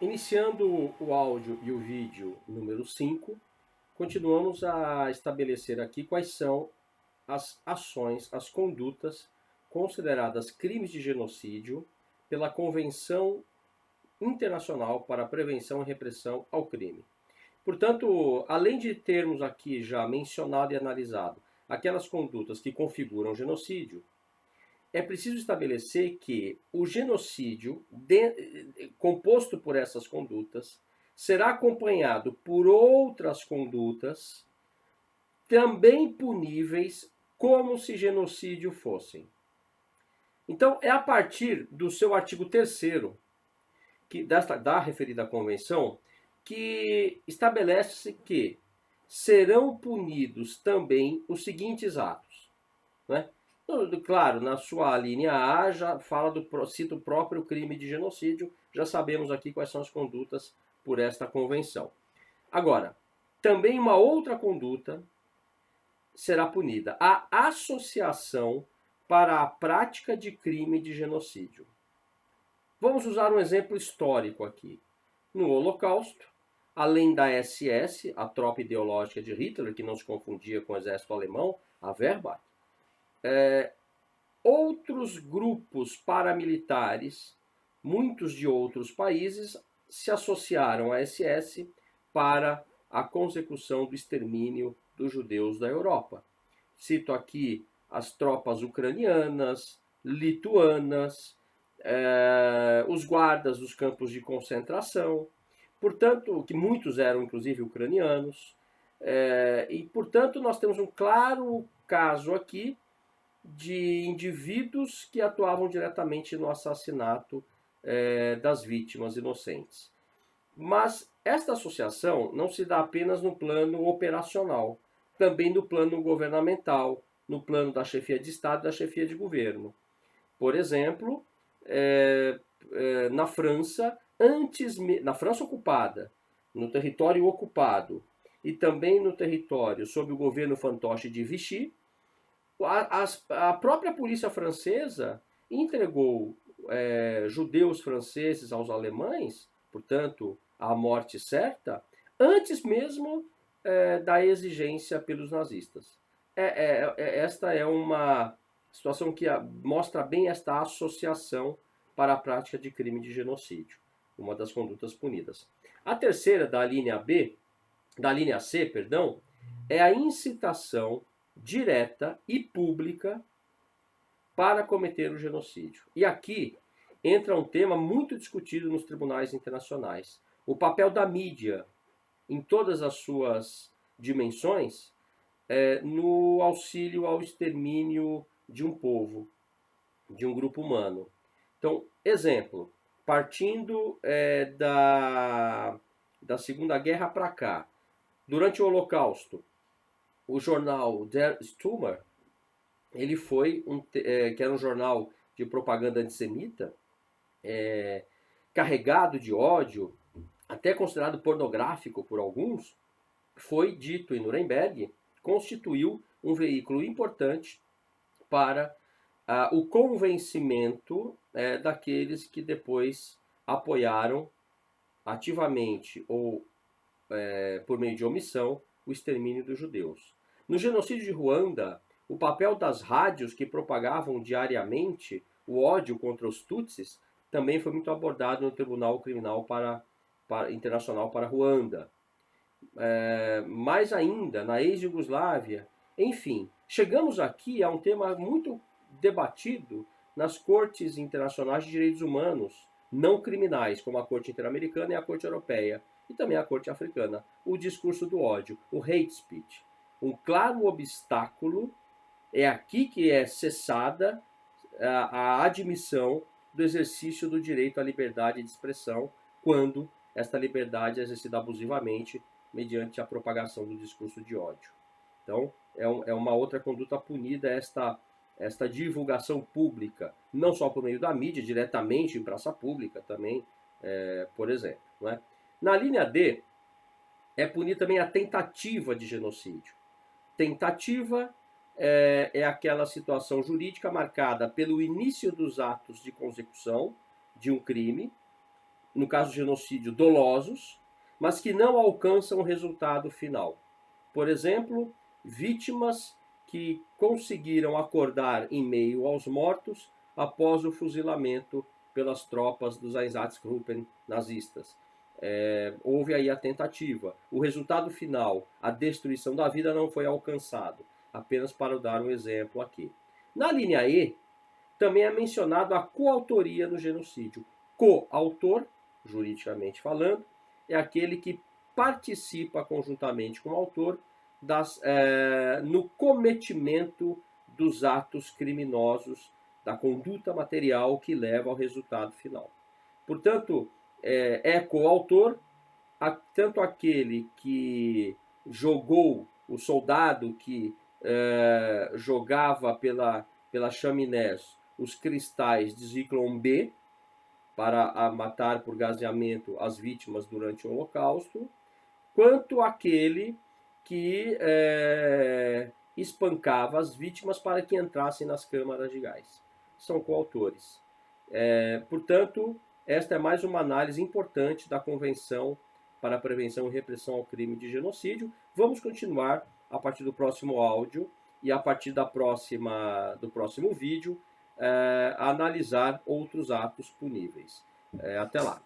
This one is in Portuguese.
Iniciando o áudio e o vídeo número 5, continuamos a estabelecer aqui quais são as ações, as condutas consideradas crimes de genocídio pela Convenção Internacional para a Prevenção e Repressão ao Crime. Portanto, além de termos aqui já mencionado e analisado aquelas condutas que configuram genocídio, é preciso estabelecer que o genocídio, composto por essas condutas, será acompanhado por outras condutas também puníveis como se genocídio fossem. Então, é a partir do seu artigo 3º da referida convenção que estabelece que serão punidos também os seguintes atos, né? Claro, na sua linha A já fala cita o próprio crime de genocídio, já sabemos aqui quais são as condutas por esta convenção. Agora, também uma outra conduta será punida, a associação para a prática de crime de genocídio. Vamos usar um exemplo histórico aqui. No Holocausto, além da SS, a tropa ideológica de Hitler, que não se confundia com o exército alemão, a Wehrmacht, outros grupos paramilitares, muitos de outros países, se associaram à SS para a consecução do extermínio dos judeus da Europa. Cito aqui as tropas ucranianas, lituanas, os guardas dos campos de concentração, portanto, que muitos eram inclusive ucranianos, e portanto nós temos um claro caso aqui de indivíduos que atuavam diretamente no assassinato das vítimas inocentes. Mas esta associação não se dá apenas no plano operacional, também no plano governamental, no plano da chefia de Estado e da chefia de governo. Por exemplo, na França, na França ocupada, no território ocupado e também no território sob o governo fantoche de Vichy, a própria polícia francesa entregou judeus franceses aos alemães, portanto, à morte certa, antes mesmo da exigência pelos nazistas. Esta é uma situação que mostra bem esta associação para a prática de crime de genocídio, uma das condutas punidas. A terceira, da linha C, perdão, é a incitação direta e pública para cometer o genocídio. E aqui entra um tema muito discutido nos tribunais internacionais: o papel da mídia em todas as suas dimensões no auxílio ao extermínio de um povo, de um grupo humano. Então, exemplo, partindo da Segunda Guerra para cá, durante o Holocausto, o jornal Der Stürmer, ele foi que era um jornal de propaganda antissemita, carregado de ódio, até considerado pornográfico por alguns, foi dito em Nuremberg, constituiu um veículo importante para o convencimento daqueles que depois apoiaram ativamente ou por meio de omissão o extermínio dos judeus. No genocídio de Ruanda, o papel das rádios que propagavam diariamente o ódio contra os Tutsis também foi muito abordado no Tribunal Criminal Internacional para Ruanda. Mais ainda, na ex-Jugoslávia. Enfim, chegamos aqui a um tema muito debatido nas cortes internacionais de direitos humanos não criminais, como a Corte Interamericana e a Corte Europeia, e também a Corte Africana. O discurso do ódio, o hate speech. Um claro obstáculo é aqui que é cessada a admissão do exercício do direito à liberdade de expressão, quando esta liberdade é exercida abusivamente mediante a propagação do discurso de ódio. Então, é uma outra conduta punida esta divulgação pública, não só por meio da mídia, diretamente em praça pública também, por exemplo. Não é? Na linha D, é punida também a tentativa de genocídio. Tentativa é aquela situação jurídica marcada pelo início dos atos de consecução de um crime, no caso de genocídio, dolosos, mas que não alcançam o resultado final. Por exemplo, vítimas que conseguiram acordar em meio aos mortos após o fuzilamento pelas tropas dos Einsatzgruppen nazistas. Houve aí a tentativa. O resultado final, a destruição da vida, não foi alcançado. Apenas para dar um exemplo aqui. Na linha E, também é mencionado a coautoria no genocídio. Coautor, juridicamente falando, é aquele que participa conjuntamente com o autor no cometimento dos atos criminosos, da conduta material que leva ao resultado final. Portanto, é coautor tanto aquele que jogou, o soldado que jogava pela chaminés os cristais de Zyklon B para matar por gaseamento as vítimas durante o Holocausto, quanto aquele que espancava as vítimas para que entrassem nas câmaras de gás. São coautores. Portanto, esta é mais uma análise importante da Convenção para a Prevenção e Repressão ao Crime de Genocídio. Vamos continuar a partir do próximo áudio e a partir do próximo vídeo a analisar outros atos puníveis. Até lá.